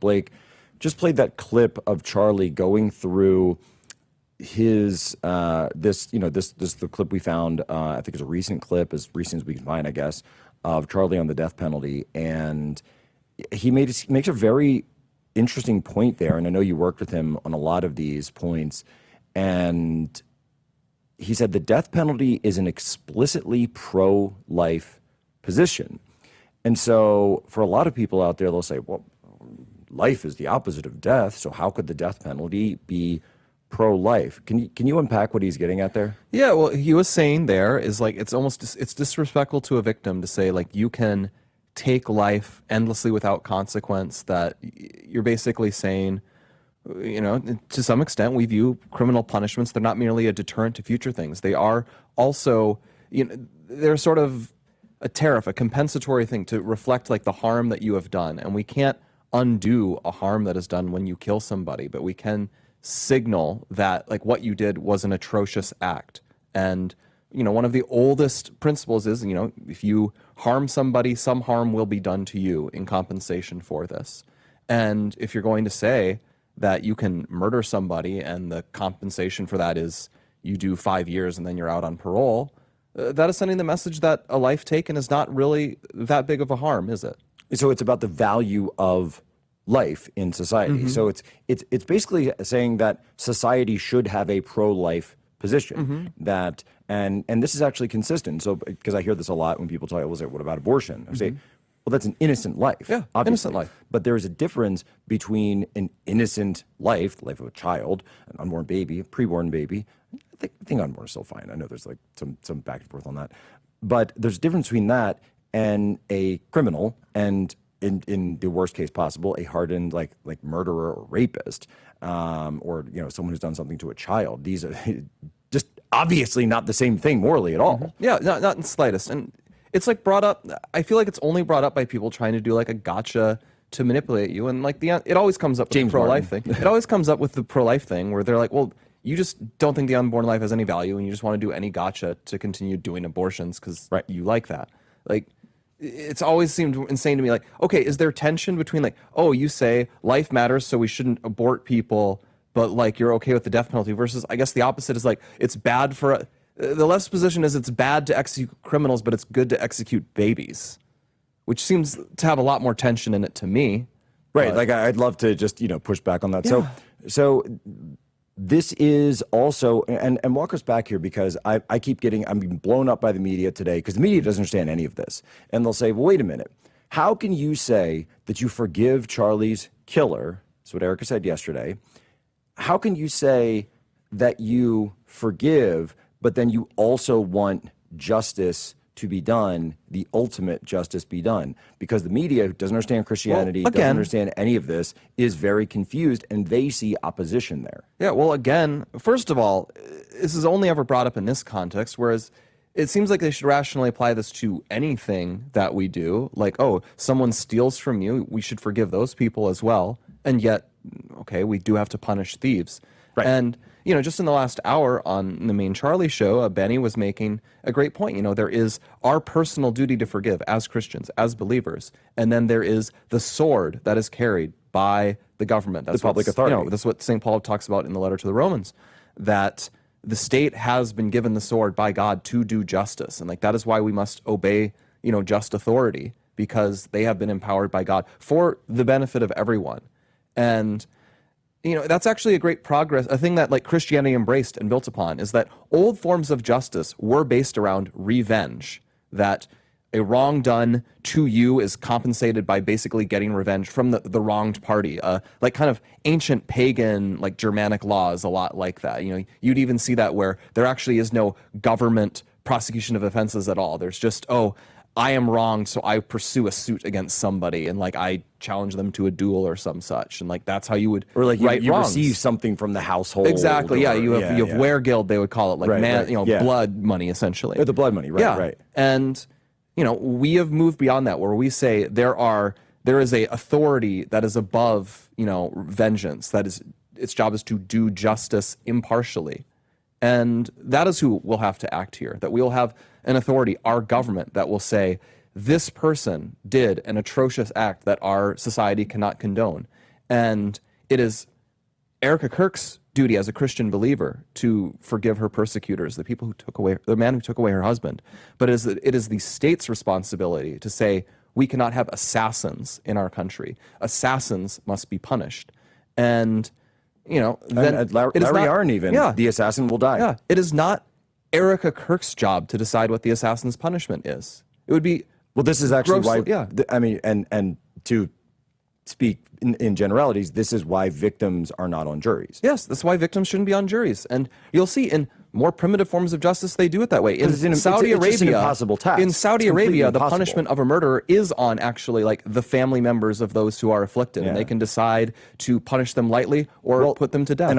Blake just played that clip of Charlie going through his this the clip we found. I think it's a recent clip, as recent as we can find, I guess, of Charlie on the death penalty, and he makes a very interesting point there. And I know you worked with him on a lot of these points, and he said the death penalty is an explicitly pro-life position. And so for a lot of people out there, they'll say, well, life is the opposite of death, so how could the death penalty be pro-life? Can you unpack what he's getting at there? Yeah, well, he was saying there is like it's disrespectful to a victim to say like you can take life endlessly without consequence. That you're basically saying, you know, to some extent we view criminal punishments, they're not merely a deterrent to future things. They are also, you know, they're sort of a tariff, a compensatory thing to reflect like the harm that you have done. And we can't undo a harm that is done when you kill somebody, but we can signal that like what you did was an atrocious act. And you know, one of the oldest principles is, you know, if you harm somebody, some harm will be done to you in compensation for this. And if you're going to say that you can murder somebody and the compensation for that is you do 5 years and then you're out on parole, that is sending the message that a life taken is not really that big of a harm, is it? So it's about the value of life in society. Mm-hmm. So it's basically saying that society should have a pro-life position. Mm-hmm. That and this is actually consistent. So because I hear this a lot when people talk, well, what about abortion? I say, well, that's an innocent life. Yeah, obviously. Innocent life. But there is a difference between an innocent life, the life of a child, an unborn baby, a preborn baby. I think unborn is still fine. I know there's like some back and forth on that. But there's a difference between that and a criminal, and in the worst case possible, a hardened like murderer or rapist, or you know, someone who's done something to a child. These are just obviously not the same thing morally at all. Mm-hmm. Yeah, not in the slightest. And it's like brought up, I feel like it's only brought up by people trying to do like a gotcha to manipulate you. And like it always comes up with the pro-life thing. It always comes up with the pro-life thing where they're like, well, you just don't think the unborn life has any value and you just want to do any gotcha to continue doing abortions because you like that. Like, it's always seemed insane to me. Like, okay, is there tension between like, oh, you say life matters, so we shouldn't abort people, but like you're okay with the death penalty, versus I guess the opposite is like it's bad for the left's position is it's bad to execute criminals, but it's good to execute babies, which seems to have a lot more tension in it to me. Right. Like I'd love to just, you know, push back on that. Yeah. So this is also, and walk us back here, because I'm being blown up by the media today, because the media doesn't understand any of this. And they'll say, well, wait a minute. How can you say that you forgive Charlie's killer? That's what Erica said yesterday. How can you say that you forgive, but then you also want justice to be done, the ultimate justice be done? Because the media, who doesn't understand Christianity, doesn't understand any of this, is very confused, and they see opposition there. Yeah, well, again, first of all, this is only ever brought up in this context, whereas it seems like they should rationally apply this to anything that we do. Like, oh, someone steals from you, we should forgive those people as well. And yet, okay, we do have to punish thieves. Right. And you know, just in the last hour on the main Charlie show, Benny was making a great point. You know, there is our personal duty to forgive as Christians, as believers. And then there is the sword that is carried by the government. That's the public authority. You know, that's what St. Paul talks about in the letter to the Romans, that the state has been given the sword by God to do justice. And like that is why we must obey, you know, just authority, because they have been empowered by God for the benefit of everyone. And you know, that's actually a great progress. A thing that like Christianity embraced and built upon is that old forms of justice were based around revenge, that a wrong done to you is compensated by basically getting revenge from the wronged party. Like kind of ancient pagan, like Germanic law is a lot like that. You know, you'd even see that where there actually is no government prosecution of offenses at all. There's just, oh, I am wronged, so I pursue a suit against somebody, and like I challenge them to a duel or some such, and like that's how you would right you receive something from the household. Exactly. Yeah, you have weregild, they would call it, like blood money essentially. Or the blood money, right? Yeah. Right. And you know, we have moved beyond that, where we say there is a authority that is above, you know, vengeance. That is, its job is to do justice impartially. And that is who will have to act here, that we will have an authority, our government, that will say, this person did an atrocious act that our society cannot condone. And it is Erica Kirk's duty as a Christian believer to forgive her persecutors, the man who took away her husband. But it is the state's responsibility to say, we cannot have assassins in our country. Assassins must be punished. And, then Larry Arnn even, the assassin will die. Yeah, it is not Erica Kirk's job to decide what the assassin's punishment is. It would be this is actually grossly, why, and to speak in generalities, this is why victims are not on juries. Yes, that's why victims shouldn't be on juries. And you'll see in more primitive forms of justice, they do it that way. In Saudi Arabia, just an impossible task. In Saudi Arabia, the impossible. punishment of a murderer is on actually like the family members of those who are afflicted, and they can decide to punish them lightly or put them to death.